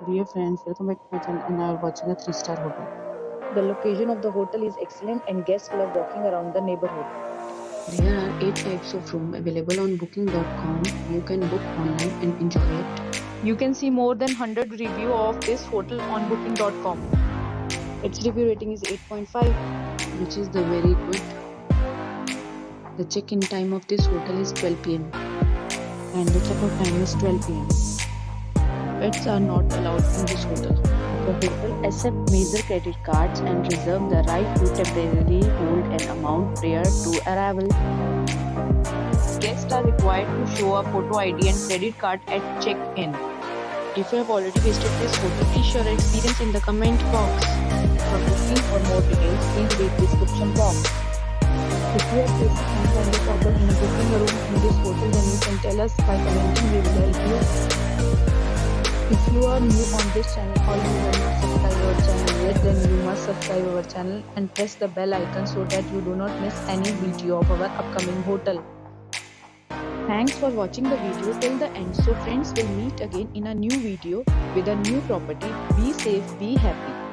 Dear friends, welcome back to my channel and now we're watching a 3-star hotel. The location of the hotel is excellent and guests love walking around the neighborhood. There are 8 types of room available on booking.com. You can book online and enjoy it. You can see more than 100 review of this hotel on booking.com. Its review rating is 8.5, which is the very good. The check-in time of this hotel is 12 p.m. and the check-out time is 12 p.m. Pets are not allowed in this hotel. The hotel accepts major credit cards and reserves the right to temporarily hold an amount prior to arrival. Guests are required to show a photo ID and credit card at check-in. If you have already visited this hotel, please share your experience in the comment box. For booking or more details, please read description box. If you are facing some kind of problem in booking a room in this hotel, then you can tell us by commenting. We will help you. If you are new on this channel or you have not subscribed our channel yet, then you must subscribe our channel and press the bell icon so that you do not miss any video of our upcoming hotel. Thanks for watching the video till the end. So friends, will meet again in a new video with a new property. Be safe, be happy.